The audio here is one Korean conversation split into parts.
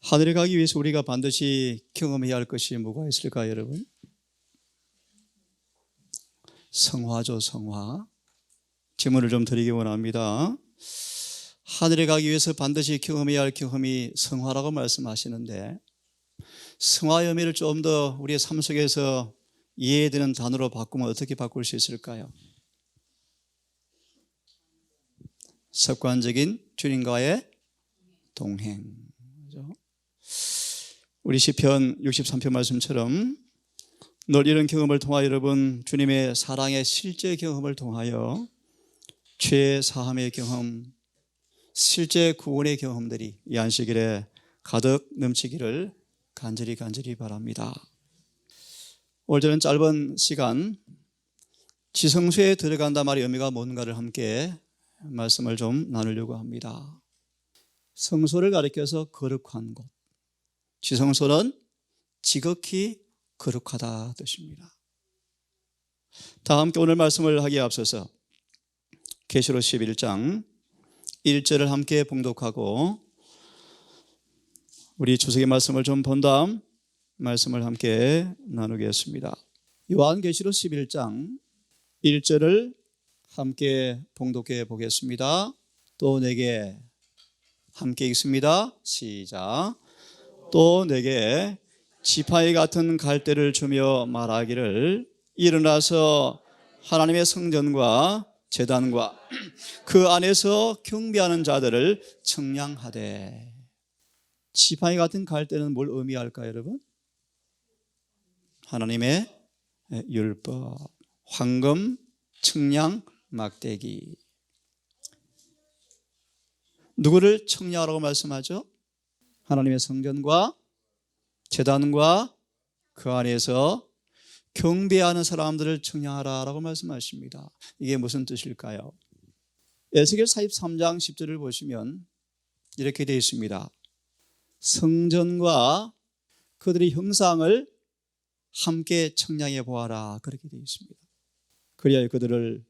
하늘에 가기 위해서 우리가 반드시 경험해야 할 것이 뭐가 있을까요, 여러분? 성화죠, 성화. 질문을 좀 드리기 원합니다. 하늘에 가기 위해서 반드시 경험해야 할 경험이 성화라고 말씀하시는데, 성화의 의미를 좀 더 우리의 삶 속에서 이해되는 단어로 바꾸면 어떻게 바꿀 수 있을까요? 습관적인 주님과의 동행. 우리 시편 63편 말씀처럼 늘 이런 경험을 통하여 여러분 주님의 사랑의 실제 경험을 통하여 죄 사함의 경험, 실제 구원의 경험들이 이 안식일에 가득 넘치기를 간절히 바랍니다. 오늘 저는 짧은 시간 지성소에 들어간다 말의 의미가 뭔가를 함께 말씀을 좀 나누려고 합니다. 성소를 가리켜서 거룩한 곳, 지성소는 지극히 거룩하다 뜻입니다. 다 함께 오늘 말씀을 하기에 앞서서 계시록 11장 1절을 함께 봉독하고 우리 주석의 말씀을 좀 본 다음 말씀을 함께 나누겠습니다. 요한계시록 11장 1절을 함께 봉독해 보겠습니다. 또 내게 함께 읽습니다. 시작. 또 내게 지팡이 같은 갈대를 주며 말하기를 일어나서 하나님의 성전과 제단과 그 안에서 경배하는 자들을 청량하되. 지팡이 같은 갈대는 뭘 의미할까요, 여러분? 하나님의 율법, 황금, 청량, 막대기. 누구를 청량하라고 말씀하죠? 하나님의 성전과 제단과 그 안에서 경배하는 사람들을 청량하라고 말씀하십니다. 이게 무슨 뜻일까요? 에스겔 43장 10절을 보시면 이렇게 되어 있습니다. 성전과 그들의 형상을 함께 청량해 보아라, 그렇게 되어 있습니다. 그리하여 그들을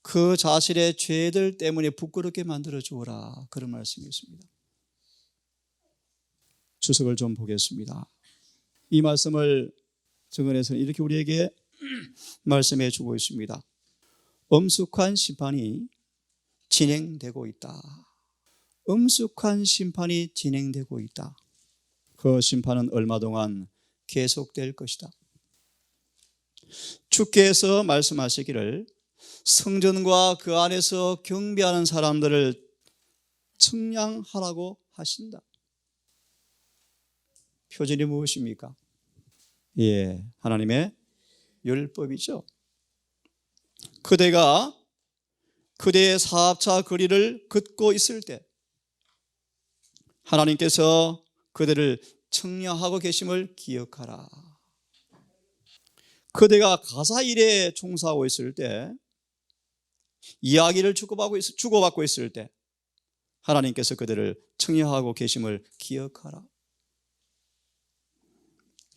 그 자신의 죄들 때문에 부끄럽게 만들어 주어라, 그런 말씀이 있습니다. 주석을 좀 보겠습니다. 이 말씀을 정언에서는 이렇게 우리에게 말씀해 주고 있습니다. 엄숙한 심판이 진행되고 있다. 엄숙한 심판이 진행되고 있다. 그 심판은 얼마 동안 계속될 것이다. 주께서 말씀하시기를 성전과 그 안에서 경배하는 사람들을 청량하라고 하신다. 표준이 무엇입니까? 하나님의 율법이죠. 그대가 그대의 사업차 거리를 걷고 있을 때 하나님께서 그대를 청량하고 계심을 기억하라. 그대가 가사 일에 종사하고 있을 때, 이야기를 주고받고 있을 때 하나님께서 그대를 청량하고 계심을 기억하라.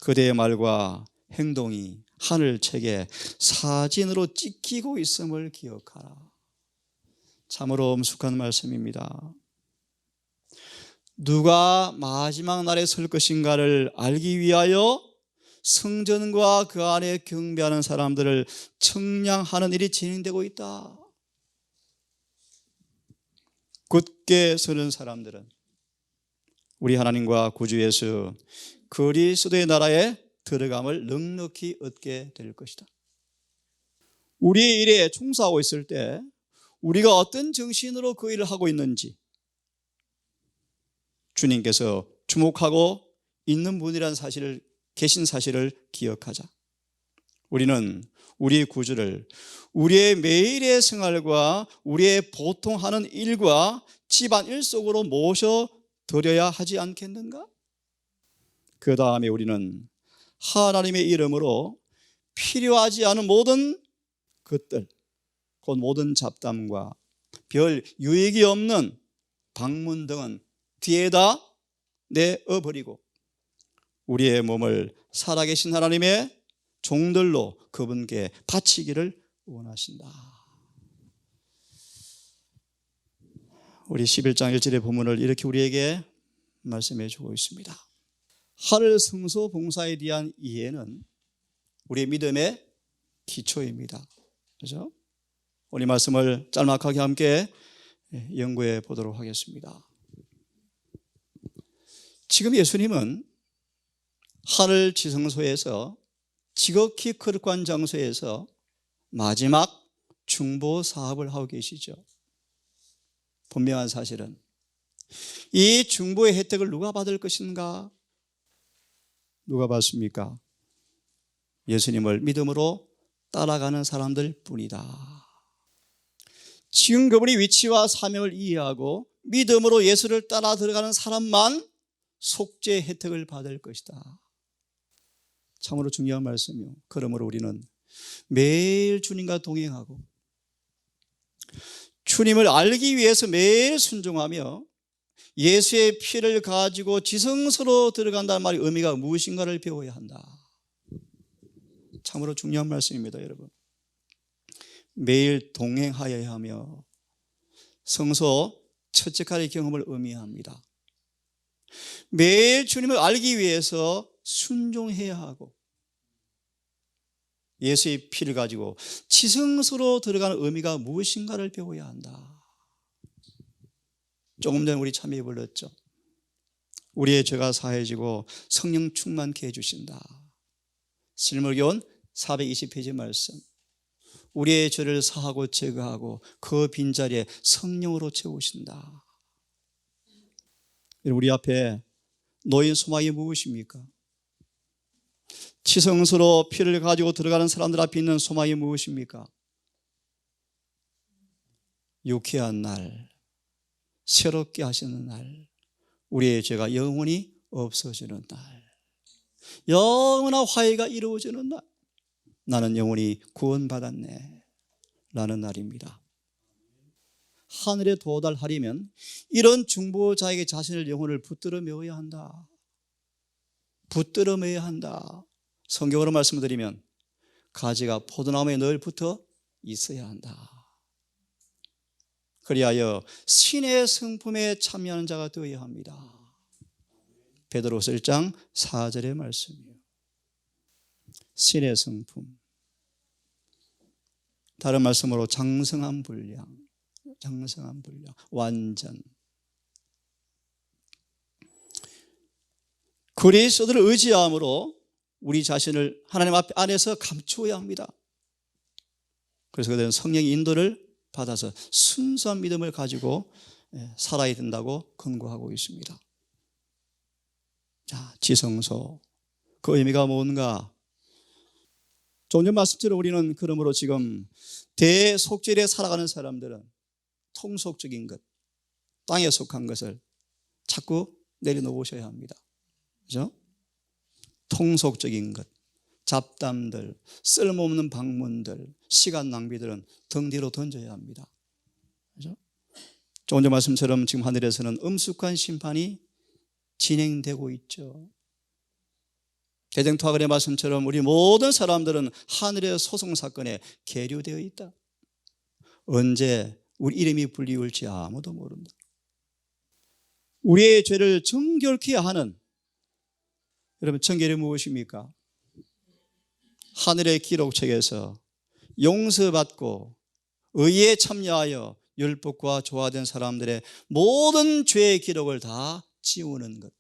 그대의 말과 행동이 하늘책에 사진으로 찍히고 있음을 기억하라. 참으로 엄숙한 말씀입니다. 누가 마지막 날에 설 것인가를 알기 위하여 성전과 그 안에 경배하는 사람들을 청량하는 일이 진행되고 있다. 굳게 서는 사람들은 우리 하나님과 구주 예수 그리스도의 나라에 들어감을 넉넉히 얻게 될 것이다. 우리의 일에 충성하고 있을 때 우리가 어떤 정신으로 그 일을 하고 있는지 주님께서 주목하고 있는 분이라는 사실을, 계신 사실을 기억하자. 우리는 우리의 구주를 우리의 매일의 생활과 우리의 보통 하는 일과 집안일 속으로 모셔드려야 하지 않겠는가? 그 다음에 우리는 하나님의 이름으로 필요하지 않은 모든 것들, 곧 모든 잡담과 별 유익이 없는 방문 등은 뒤에다 내어버리고 우리의 몸을 살아계신 하나님의 종들로 그분께 바치기를 원하신다. 우리 11장 1절의 본문을 이렇게 우리에게 말씀해 주고 있습니다. 하늘 성소 봉사에 대한 이해는 우리의 믿음의 기초입니다. 그렇죠? 오늘 말씀을 짤막하게 함께 연구해 보도록 하겠습니다. 지금 예수님은 하늘 지성소에서 지극히 거룩한 장소에서 마지막 중보 사업을 하고 계시죠. 분명한 사실은 이 중보의 혜택을 누가 받을 것인가? 누가 받습니까? 예수님을 믿음으로 따라가는 사람들 뿐이다. 지금 그분의 위치와 사명을 이해하고 믿음으로 예수를 따라 들어가는 사람만 속죄 혜택을 받을 것이다. 참으로 중요한 말씀이요. 그러므로 우리는 매일 주님과 동행하고 주님을 알기 위해서 매일 순종하며 예수의 피를 가지고 지성소로 들어간다는 말의 의미가 무엇인가를 배워야 한다. 참으로 중요한 말씀입니다, 여러분. 매일 동행하여야 하며 성소 첫째까지 경험을 의미합니다. 매일 주님을 알기 위해서 순종해야 하고 예수의 피를 가지고 지성소로 들어가는 의미가 무엇인가를 배워야 한다. 조금 전에 우리 참여해 불렀죠. 우리의 죄가 사해지고 성령 충만케 해주신다. 실물교훈 420페이지 말씀. 우리의 죄를 사하고 제거하고 그 빈자리에 성령으로 채우신다. 우리 앞에 놓인 소망이 무엇입니까? 지성소로 피를 가지고 들어가는 사람들 앞에 있는 소망이 무엇입니까? 유쾌한 날, 새롭게 하시는 날, 우리의 죄가 영원히 없어지는 날, 영원한 화해가 이루어지는 날, 나는 영원히 구원받았네 라는 날입니다. 하늘에 도달하려면 이런 중보자에게 자신의 영혼을 붙들어 메어야 한다. 붙들어 메어야 한다. 성경으로 말씀드리면 가지가 포도나무에 늘 붙어 있어야 한다. 그리하여 신의 성품에 참여하는 자가 되어야 합니다. 베드로서 1장 4절의 말씀이에요. 신의 성품, 다른 말씀으로 장성한 분량, 장성한 분량, 완전. 그리스도를 의지함으로 우리 자신을 하나님 앞 안에서 감추어야 합니다. 그래서 그들은 성령의 인도를 받아서 순수한 믿음을 가지고 살아야 된다고 권고하고 있습니다. 자, 지성소, 그 의미가 뭔가? 조금 전 말씀처럼 우리는 그러므로 지금 대속죄에 살아가는 사람들은 통속적인 것, 땅에 속한 것을 자꾸 내려놓으셔야 합니다. 그렇죠? 통속적인 것, 잡담들, 쓸모없는 방문들, 시간 낭비들은 등 뒤로 던져야 합니다. 그렇죠? 조금 전 말씀처럼 지금 하늘에서는 엄숙한 심판이 진행되고 있죠. 대쟁투하건의 말씀처럼 우리 모든 사람들은 하늘의 소송사건에 계류되어 있다. 언제 우리 이름이 불리울지 아무도 모른다. 우리의 죄를 정결케 하는, 여러분 정결이 무엇입니까? 하늘의 기록책에서 용서받고 의에 참여하여 율법과 조화된 사람들의 모든 죄의 기록을 다 지우는 것.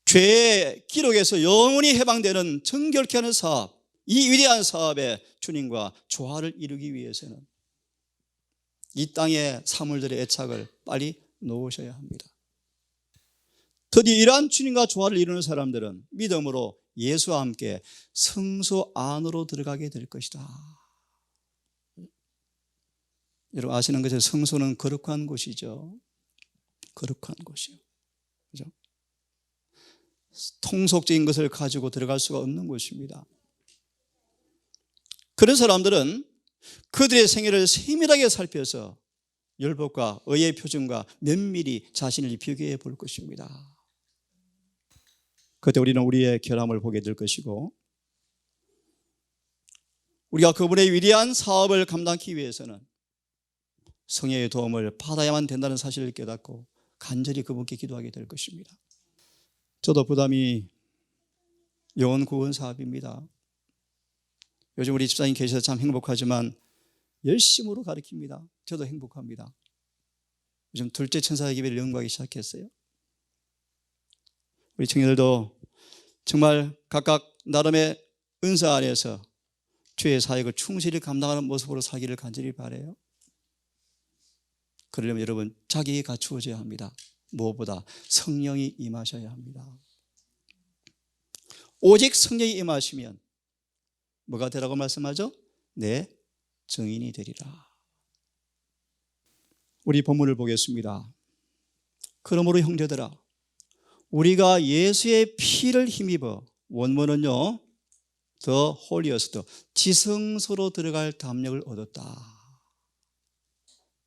죄의 기록에서 영원히 해방되는 정결케 하는 사업, 이 위대한 사업에 주님과 조화를 이루기 위해서는 이 땅의 사물들의 애착을 빨리 놓으셔야 합니다. 드디어 이러한 주님과 조화를 이루는 사람들은 믿음으로 예수와 함께 성소 안으로 들어가게 될 것이다. 여러분 아시는 것처럼 성소는 거룩한 곳이죠. 거룩한 곳이요. 그죠? 통속적인 것을 가지고 들어갈 수가 없는 곳입니다. 그런 사람들은 그들의 생애를 세밀하게 살펴서 율법과 의의 표준과 면밀히 자신을 비교해 볼 것입니다. 그때 우리는 우리의 결함을 보게 될 것이고, 우리가 그분의 위대한 사업을 감당하기 위해서는 성령의 도움을 받아야만 된다는 사실을 깨닫고 간절히 그분께 기도하게 될 것입니다. 저도 부담이 영혼 구원 사업입니다. 요즘 우리 집사님 계셔서 참 행복하지만 열심으로 가르칩니다. 저도 행복합니다. 요즘 둘째 천사의 기회를 연구하기 시작했어요. 우리 청년들도 정말 각각 나름의 은사 안에서 주의 사역을 충실히 감당하는 모습으로 살기를 간절히 바라요. 그러려면 여러분 자기에 갖추어져야 합니다. 무엇보다 성령이 임하셔야 합니다. 오직 성령이 임하시면 뭐가 되라고 말씀하죠? 내 증인이 되리라. 우리 본문을 보겠습니다. 그러므로 형제들아, 우리가 예수의 피를 힘입어, 원문은요, 더 홀리어스트, 지성소로 들어갈 담력을 얻었다.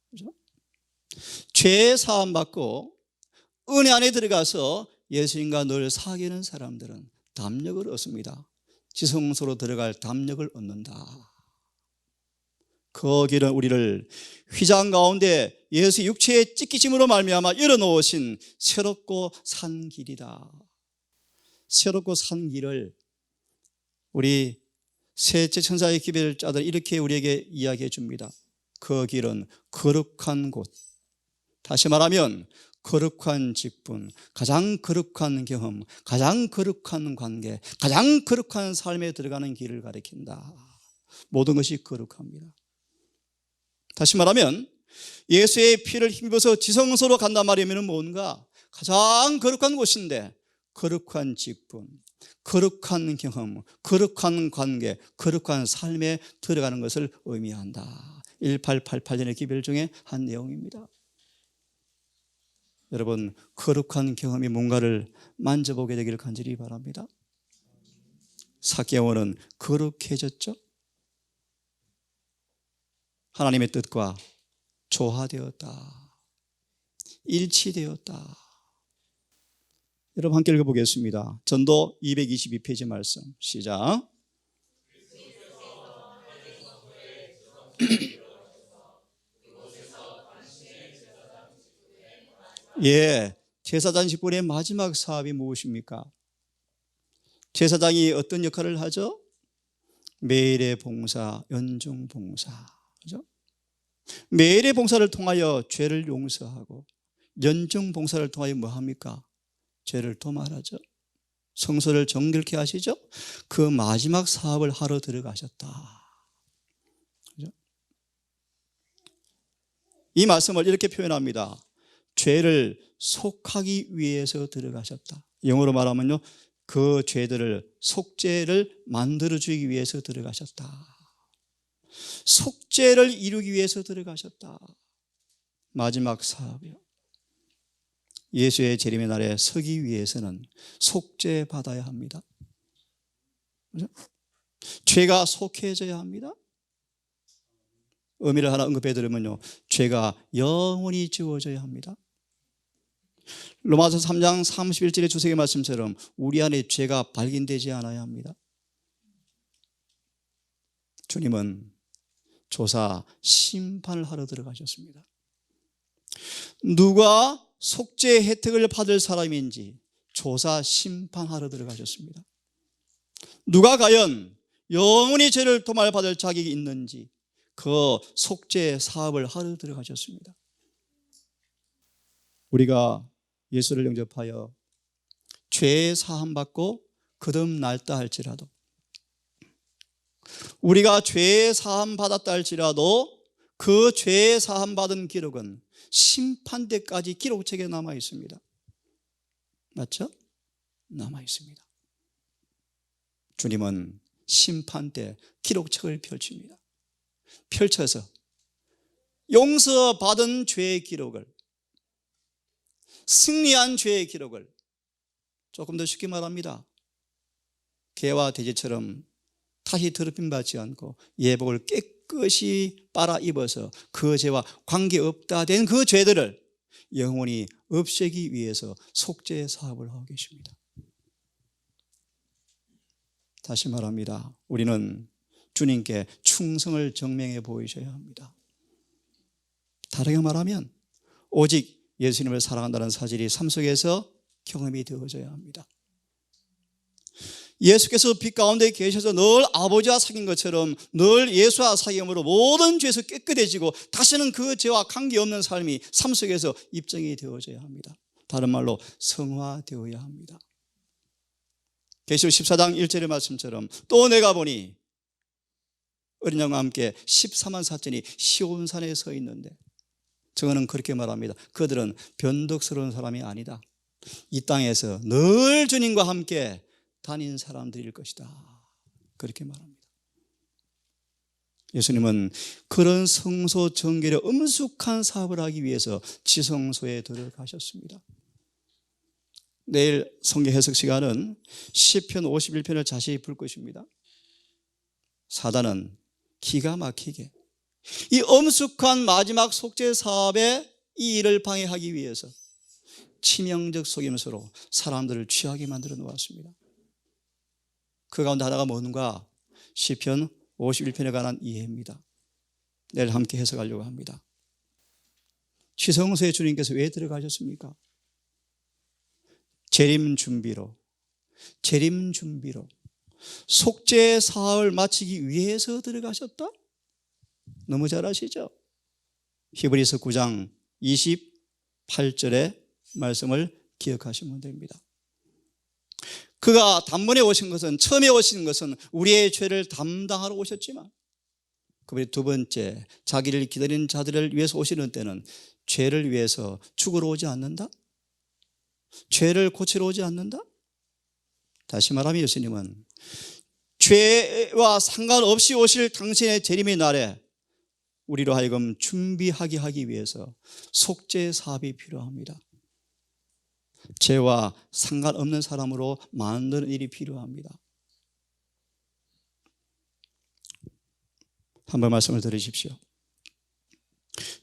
그렇죠? 죄 사함 받고 은혜 안에 들어가서 예수님과 늘 사귀는 사람들은 담력을 얻습니다. 지성소로 들어갈 담력을 얻는다. 그 길은 우리를 휘장 가운데 예수 육체의 찢기심으로 말미암아 열어놓으신 새롭고 산 길이다. 새롭고 산 길을 우리 셋째 천사의 기별을 짜들 이렇게 우리에게 이야기해 줍니다. 그 길은 거룩한 곳, 다시 말하면 거룩한 직분, 가장 거룩한 경험, 가장 거룩한 관계, 가장 거룩한 삶에 들어가는 길을 가리킨다. 모든 것이 거룩합니다. 다시 말하면 예수의 피를 힘입어서 지성소로 간단 말이면 뭔가 가장 거룩한 곳인데 거룩한 직분, 거룩한 경험, 거룩한 관계, 거룩한 삶에 들어가는 것을 의미한다. 1888년의 기별 중에 한 내용입니다. 여러분, 거룩한 경험이 뭔가를 만져보게 되기를 간절히 바랍니다. 삭개오는 거룩해졌죠? 하나님의 뜻과 조화되었다. 일치되었다. 여러분 함께 읽어보겠습니다. 전도 222페이지 말씀 시작. 예, 제사장 직분의 마지막 사업이 무엇입니까? 제사장이 어떤 역할을 하죠? 매일의 봉사, 연중 봉사. 그죠? 매일의 봉사를 통하여 죄를 용서하고 연중 봉사를 통하여 뭐 합니까? 죄를 도말하죠. 성소를 정결케 하시죠. 그 마지막 사업을 하러 들어가셨다. 그죠? 이 말씀을 이렇게 표현합니다. 죄를 속하기 위해서 들어가셨다. 영어로 말하면요, 그 죄들을 속죄를 만들어주기 위해서 들어가셨다. 속죄를 이루기 위해서 들어가셨다. 마지막 사업이요. 예수의 재림의 날에 서기 위해서는 속죄 받아야 합니다. 그렇죠? 죄가 속해져야 합니다. 의미를 하나 언급해 드리면요, 죄가 영원히 지워져야 합니다. 로마서 3장 31절의 주석의 말씀처럼 우리 안에 죄가 발견되지 않아야 합니다. 주님은 조사 심판을 하러 들어가셨습니다. 누가 속죄 혜택을 받을 사람인지 조사 심판하러 들어가셨습니다. 누가 과연 영원히 죄를 도말받을 자격이 있는지 그 속죄 사업을 하러 들어가셨습니다. 우리가 예수를 영접하여 죄 사함 받고 거듭 날다 할지라도, 우리가 죄 사함 받았다 할지라도 그 죄 사함 받은 기록은 심판대까지 기록책에 남아 있습니다. 맞죠? 남아 있습니다. 주님은 심판대 기록책을 펼칩니다. 펼쳐서 용서받은 죄의 기록을, 승리한 죄의 기록을, 조금 더 쉽게 말합니다, 개와 돼지처럼 다시 더럽힘 받지 않고 예복을 깨끗이 빨아 입어서 그 죄와 관계없다 된 그 죄들을 영원히 없애기 위해서 속죄 사업을 하고 계십니다. 다시 말합니다, 우리는 주님께 충성을 증명해 보이셔야 합니다. 다르게 말하면 오직 예수님을 사랑한다는 사실이 삶 속에서 경험이 되어져야 합니다. 예수께서 빛 가운데 계셔서 늘 아버지와 사귄 것처럼 늘 예수와 사귐으로 모든 죄에서 깨끗해지고 다시는 그 죄와 관계없는 삶이 삶 속에서 입증이 되어져야 합니다. 다른 말로 성화되어야 합니다. 계시록 14장 1절의 말씀처럼 또 내가 보니 어린 양과 함께 14만 사천이 시온산에 서 있는데, 저거는 그렇게 말합니다. 그들은 변덕스러운 사람이 아니다. 이 땅에서 늘 주님과 함께 다닌 사람들일 것이다. 그렇게 말합니다. 예수님은 그런 성소 정결의 엄숙한 사업을 하기 위해서 지성소에 들어가셨습니다. 내일 성경 해석 시간은 시편 51편을 자세히 볼 것입니다. 사단은 기가 막히게 이 엄숙한 마지막 속죄 사업의 이 일을 방해하기 위해서 치명적 속임수로 사람들을 취하게 만들어 놓았습니다. 그 가운데 하나가 뭔가 시편 51편에 관한 이해입니다. 내일 함께 해석하려고 합니다. 지성소에 주님께서 왜 들어가셨습니까? 재림 준비로 속죄 사업을 마치기 위해서 들어가셨다? 너무 잘 아시죠? 히브리서 9장 28절의 말씀을 기억하시면 됩니다. 그가 단번에 오신 것은, 처음에 오신 것은 우리의 죄를 담당하러 오셨지만 그분이 두 번째 자기를 기다리는 자들을 위해서 오시는 때는 죄를 위해서 죽으러 오지 않는다? 죄를 고치러 오지 않는다? 다시 말하면 예수님은 죄와 상관없이 오실 당신의 재림의 날에 우리로 하여금 준비하게 하기 위해서 속죄 사업이 필요합니다. 죄와 상관없는 사람으로 만드는 일이 필요합니다. 한번 말씀을 들으십시오.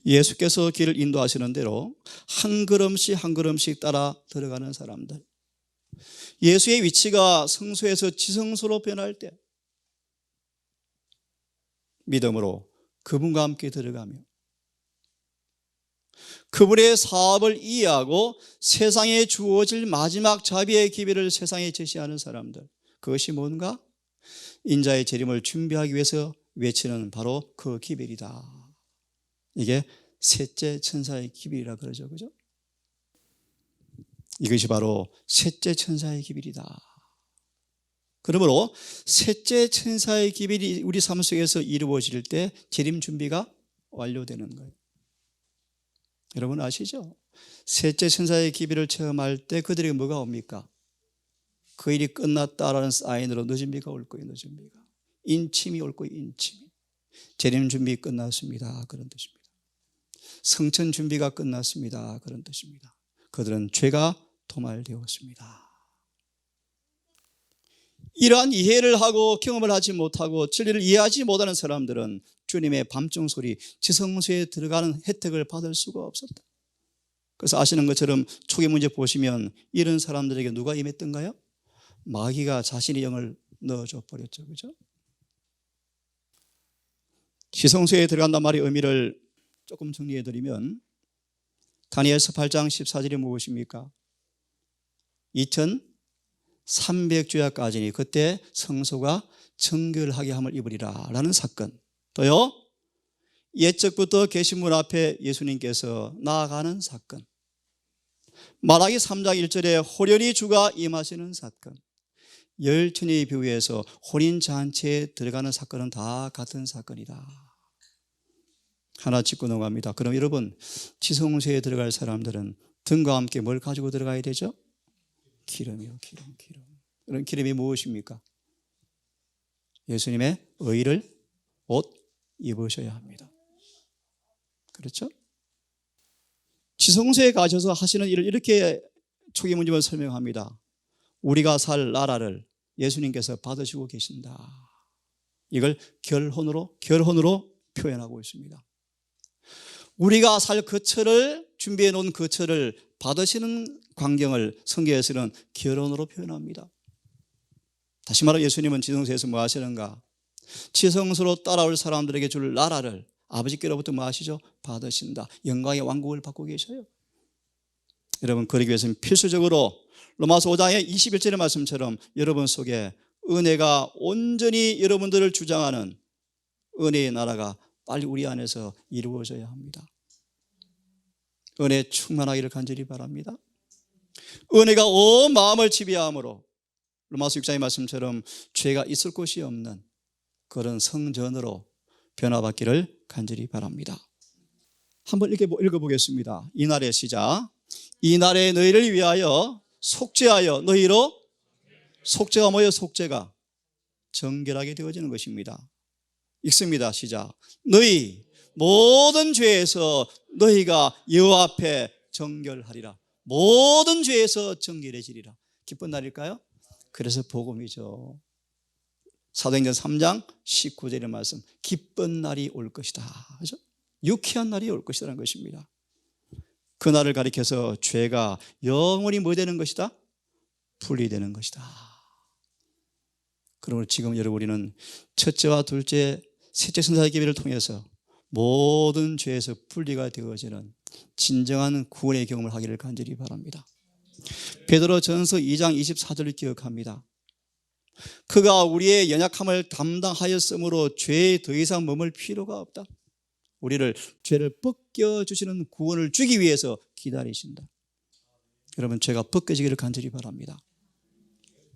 예수께서 길을 인도하시는 대로 한 걸음씩 한 걸음씩 따라 들어가는 사람들, 예수의 위치가 성소에서 지성소로 변할 때 믿음으로 그분과 함께 들어가며 그분의 사업을 이해하고 세상에 주어질 마지막 자비의 기회를 세상에 제시하는 사람들, 그것이 뭔가? 인자의 재림을 준비하기 위해서 외치는 바로 그 기별이다. 이게 셋째 천사의 기별이라 그러죠, 그죠? 이것이 바로 셋째 천사의 기별이다. 그러므로 셋째 천사의 기별이 우리 삶 속에서 이루어질 때 재림 준비가 완료되는 거예요. 여러분 아시죠? 셋째 천사의 기별을 체험할 때 그들에게 뭐가 옵니까? 그 일이 끝났다라는 사인으로 늦은 비가 올 거예요. 늦은 비가. 인침이 올 거예요. 인침이. 재림 준비 끝났습니다. 그런 뜻입니다. 성천 준비가 끝났습니다. 그런 뜻입니다. 그들은 죄가 도말되었습니다. 이러한 이해를 하고 경험을 하지 못하고 진리를 이해하지 못하는 사람들은 주님의 밤중 소리, 지성소에 들어가는 혜택을 받을 수가 없었다. 그래서 아시는 것처럼 초기 문제 보시면 이런 사람들에게 누가 임했던가요? 마귀가 자신의 영을 넣어줘 버렸죠. 그죠? 지성소에 들어간단 말의 의미를 조금 정리해 드리면, 다니엘서 8장 14절이 무엇입니까? 2300주야까지니 그때 성소가 정결하게 함을 입으리라 라는 사건. 또요, 옛적부터 계신 분 앞에 예수님께서 나아가는 사건. 말라기 3장 1절에 호련히 주가 임하시는 사건. 열천의 비유에서 혼인잔치에 들어가는 사건은 다 같은 사건이다. 하나 짚고 넘어갑니다. 그럼 여러분, 지성소에 들어갈 사람들은 등과 함께 뭘 가지고 들어가야 되죠? 기름이요, 기름. 그런 기름이 무엇입니까? 예수님의 의를 옷 입으셔야 합니다. 그렇죠? 지성소에 가셔서 하시는 일을 이렇게 초기 문집을 설명합니다. 우리가 살 나라를 예수님께서 받으시고 계신다. 이걸 결혼으로 표현하고 있습니다. 우리가 살 거처를 준비해 놓은 거처를 받으시는 광경을 성경에서는 결혼으로 표현합니다. 다시 말해 예수님은 지성소에서 뭐 하시는가? 지성소로 따라올 사람들에게 줄 나라를 아버지께로부터 뭐 하시죠? 받으신다. 영광의 왕국을 받고 계셔요. 여러분, 그러기 위해서는 필수적으로 로마서 5장의 21절의 말씀처럼 여러분 속에 은혜가 온전히 여러분들을 주장하는 은혜의 나라가 빨리 우리 안에서 이루어져야 합니다. 은혜 충만하기를 간절히 바랍니다. 은혜가 온 마음을 지배함으로 로마서 6장의 말씀처럼 죄가 있을 곳이 없는 그런 성전으로 변화받기를 간절히 바랍니다. 한번 읽어보겠습니다. 이날의 시작. 이날에 너희를 위하여 속죄하여 너희로, 속죄가 뭐예요? 속죄가 정결하게 되어지는 것입니다. 읽습니다. 시작. 너희 모든 죄에서 너희가 여호와 앞에 정결하리라. 모든 죄에서 정결해지리라. 기쁜 날일까요? 그래서 복음이죠. 사도행전 3장 19절의 말씀, 기쁜 날이 올 것이다. 그렇죠? 유쾌한 날이 올 것이라는 것입니다. 그 날을 가리켜서 죄가 영원히 뭐 되는 것이다? 분리되는 것이다. 그러므로 지금 여러분, 우리는 첫째와 둘째, 셋째 선사의 기회를 통해서 모든 죄에서 분리가 되어지는 진정한 구원의 경험을 하기를 간절히 바랍니다. 베드로 전서 2장 24절을 기억합니다. 그가 우리의 연약함을 담당하였으므로 죄에 더 이상 머물 필요가 없다. 우리를 죄를 벗겨주시는 구원을 주기 위해서 기다리신다. 여러분, 죄가 벗겨지기를 간절히 바랍니다.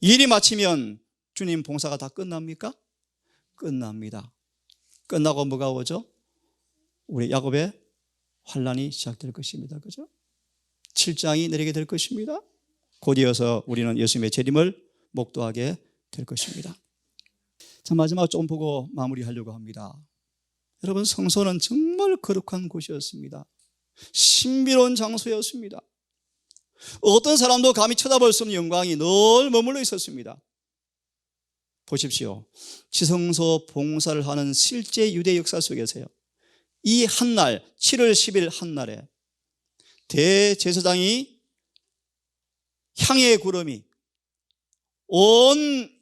일이 마치면 주님 봉사가 다 끝납니까? 끝납니다. 끝나고 뭐가 오죠? 우리 야곱의 환난이 시작될 것입니다. 그죠? 7장이 내리게 될 것입니다. 곧이어서 우리는 예수님의 재림을 목도하게 될 것입니다. 자, 마지막 좀 보고 마무리하려고 합니다. 여러분, 성소는 정말 거룩한 곳이었습니다. 신비로운 장소였습니다. 어떤 사람도 감히 쳐다볼 수 없는 영광이 늘 머물러 있었습니다. 보십시오. 지성소 봉사를 하는 실제 유대 역사 속에서요, 이 한날 7월 10일 한날에 대제사장이 향의 구름이, 온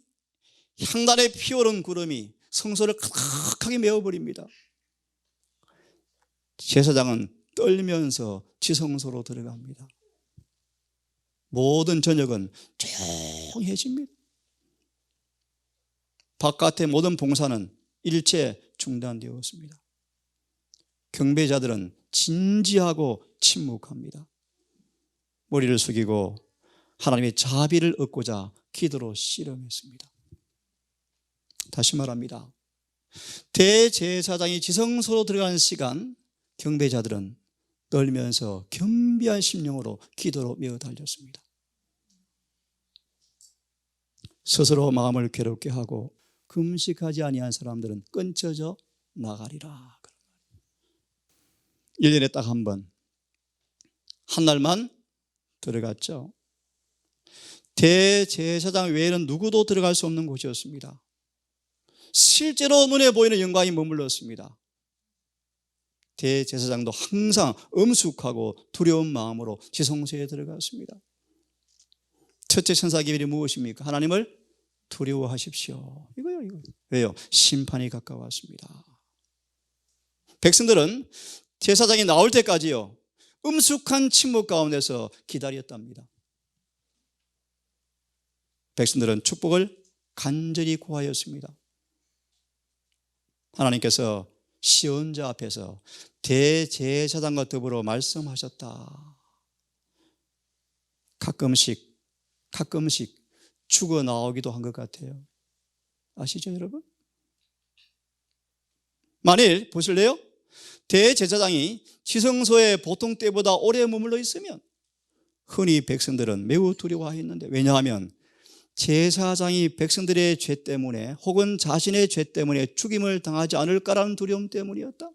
향단에 피어오른 구름이 성소를 가득하게 메워버립니다. 제사장은 떨면서 지성소로 들어갑니다. 모든 저녁은 조용해집니다. 바깥의 모든 봉사는 일체 중단되었습니다. 경배자들은 진지하고 침묵합니다. 머리를 숙이고 하나님의 자비를 얻고자 기도로 씨름했습니다. 다시 말합니다. 대제사장이 지성소로 들어가는 시간, 경배자들은 떨면서 겸비한 심령으로 기도로 메어 달렸습니다. 스스로 마음을 괴롭게 하고 금식하지 아니한 사람들은 끊쳐져 나가리라. 1년에 딱 한 번, 한 날만 들어갔죠. 대제사장 외에는 누구도 들어갈 수 없는 곳이었습니다. 실제로 눈에 보이는 영광이 머물렀습니다. 대제사장도 항상 엄숙하고 두려운 마음으로 지성소에 들어갔습니다. 첫째 천사 기별이 무엇입니까? 하나님을 두려워하십시오. 이거요. 왜요? 심판이 가까웠습니다. 백성들은 제사장이 나올 때까지요, 엄숙한 침묵 가운데서 기다렸답니다. 백성들은 축복을 간절히 구하였습니다. 하나님께서 시온자 앞에서 대제사장과 더불어 말씀하셨다. 가끔씩 죽어 나오기도 한 것 같아요. 아시죠, 여러분? 만일 보실래요? 대제사장이 지성소에 보통 때보다 오래 머물러 있으면 흔히 백성들은 매우 두려워했는데, 왜냐하면 제사장이 백성들의 죄 때문에 혹은 자신의 죄 때문에 죽임을 당하지 않을까라는 두려움 때문이었다.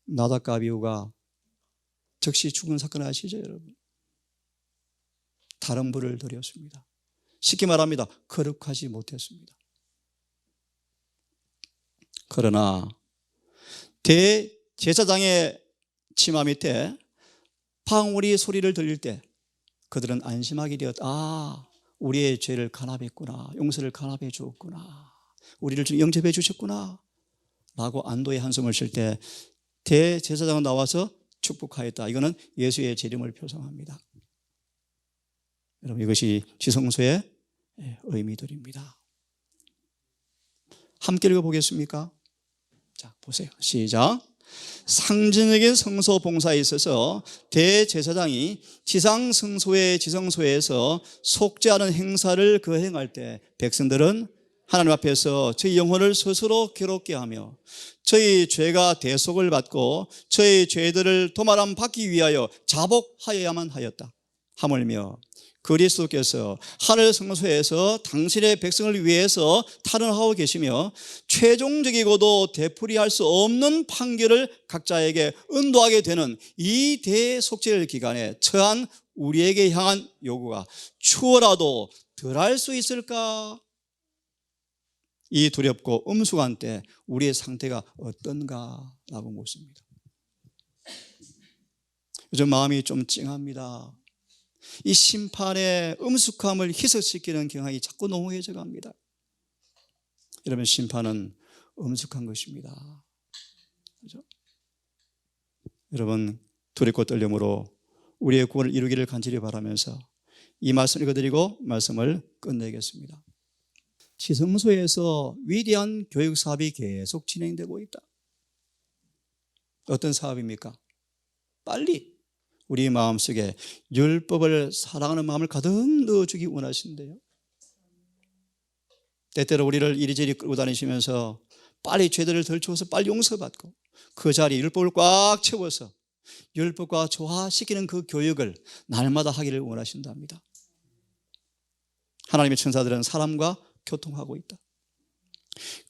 나답과 아비후가 즉시 죽은 사건 아시죠, 여러분? 다른 불을 들였습니다. 쉽게 말합니다. 거룩하지 못했습니다. 그러나 대제사장의 치마 밑에 방울이 소리를 들릴 때 그들은 안심하게 되었다. 우리의 죄를 간합했구나. 용서를 간합해 주었구나. 우리를 좀 영접해 주셨구나. 라고 안도의 한숨을 쉴 때 대제사장은 나와서 축복하였다. 이거는 예수의 재림을 표상합니다. 여러분, 이것이 지성소의 의미들입니다. 함께 읽어보겠습니까? 자, 보세요. 시작. 상징적인 성소 봉사에 있어서 대제사장이 지상성소의 지성소에서 속죄하는 행사를 거행할 때 백성들은 하나님 앞에서 저희 영혼을 스스로 괴롭게 하며 저희 죄가 대속을 받고 저희 죄들을 도말함 받기 위하여 자복하여야만 하였다. 하물며 그리스도께서 하늘 성소에서 당신의 백성을 위해서 탄원하고 계시며 최종적이고도 되풀이할 수 없는 판결을 각자에게 은도하게 되는 이 대속죄일 기간에 처한 우리에게 향한 요구가 추워라도 덜할 수 있을까? 이 두렵고 엄숙한 때 우리의 상태가 어떤가라고 묻습니다. 요즘 마음이 좀 찡합니다. 이 심판의 엄숙함을 희석시키는 경향이 자꾸 농후해져 갑니다. 여러분, 심판은 엄숙한 것입니다. 그렇죠? 여러분, 두렵고 떨림으로 우리의 구원을 이루기를 간절히 바라면서 이 말씀 읽어드리고 말씀을 끝내겠습니다. 지성소에서 위대한 교육 사업이 계속 진행되고 있다. 어떤 사업입니까? 빨리 우리 마음속에 율법을 사랑하는 마음을 가득 넣어주기 원하신대요. 때때로 우리를 이리저리 끌고 다니시면서 빨리 죄들을 덜 주어서 빨리 용서받고 그 자리에 율법을 꽉 채워서 율법과 조화시키는 그 교육을 날마다 하기를 원하신답니다. 하나님의 천사들은 사람과 교통하고 있다.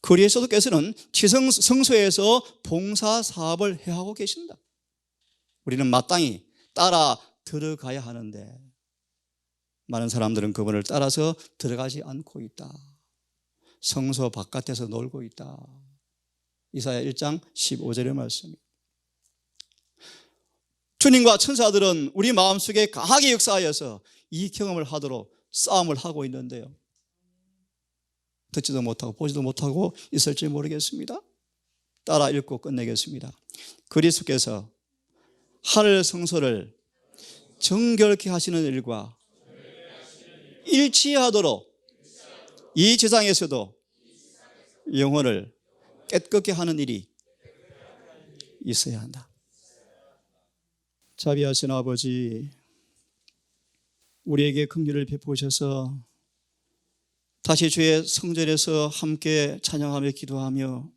그리스도께서는 지성소에서 봉사 사업을 해하고 계신다. 우리는 마땅히 따라 들어가야 하는데 많은 사람들은 그분을 따라서 들어가지 않고 있다. 성소 바깥에서 놀고 있다. 이사야 1장 15절의 말씀입니다. 주님과 천사들은 우리 마음속에 강하게 역사하여서 이 경험을 하도록 싸움을 하고 있는데요, 듣지도 못하고 보지도 못하고 있을지 모르겠습니다. 따라 읽고 끝내겠습니다. 그리스도께서 하늘 성소를 정결케 하시는 일과 일치하도록 이 지상에서도 영혼을 깨끗게 하는 일이 있어야 한다. 자비하신 아버지, 우리에게 긍휼을 베푸셔서 다시 주의 성전에서 함께 찬양하며 기도하며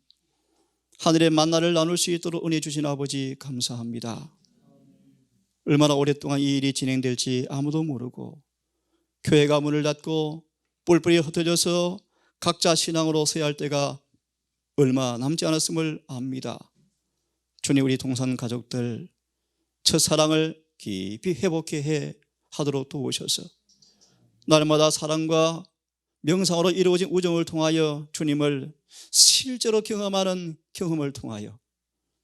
하늘의 만나를 나눌 수 있도록 은혜 주신 아버지 감사합니다. 얼마나 오랫동안 이 일이 진행될지 아무도 모르고 교회가 문을 닫고 뿔뿔이 흩어져서 각자 신앙으로 서야 할 때가 얼마 남지 않았음을 압니다. 주님, 우리 동산 가족들 첫사랑을 깊이 회복해 해 하도록 도우셔서 날마다 사랑과 명상으로 이루어진 우정을 통하여 주님을 실제로 경험하는 경험을 통하여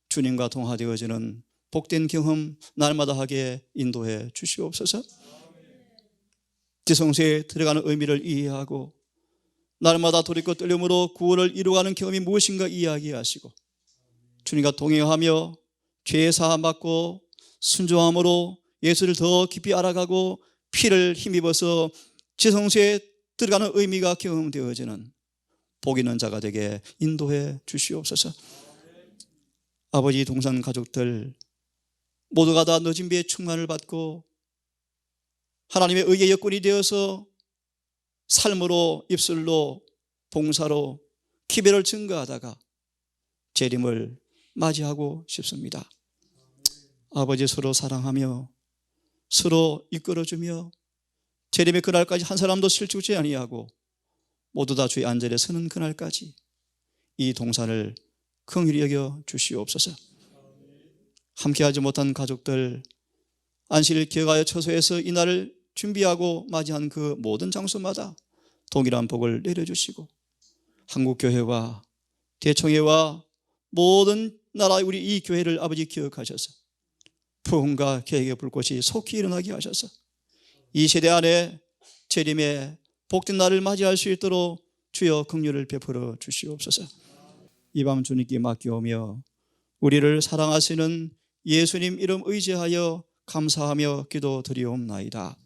주님과 동화되어지는 복된 경험 날마다 하게 인도해 주시옵소서. 지성소에 들어가는 의미를 이해하고 날마다 돌이켜 떨림으로 구원을 이루어가는 경험이 무엇인가 이야기하시고 주님과 동행하며 죄 사함 받고 순종함으로 예수를 더 깊이 알아가고 피를 힘입어서 지성소에 들어가는 의미가 경험되어지는 복 있는 자가 되게 인도해 주시옵소서. 아버지, 동산 가족들 모두가 다 늦은 비의 충만을 받고 하나님의 의의 여건이 되어서 삶으로, 입술로, 봉사로 기별을 증거하다가 재림을 맞이하고 싶습니다. 아버지, 서로 사랑하며 서로 이끌어주며 재림의 그날까지 한 사람도 실족지 아니하고 모두 다 주의 안전에 서는 그날까지 이 동산을 긍휼히 여겨 주시옵소서. 함께하지 못한 가족들 안식일 기억하여 처소에서 이 날을 준비하고 맞이한 그 모든 장소마다 동일한 복을 내려주시고 한국교회와 대총회와 모든 나라의 우리 이 교회를 아버지 기억하셔서 부흥과 계획의 불꽃이 속히 일어나게 하셔서 이 세대 안에 재림의 복된 날을 맞이할 수 있도록 주여 긍휼을 베풀어 주시옵소서. 이 밤 주님께 맡겨오며 우리를 사랑하시는 예수님 이름 의지하여 감사하며 기도드리옵나이다.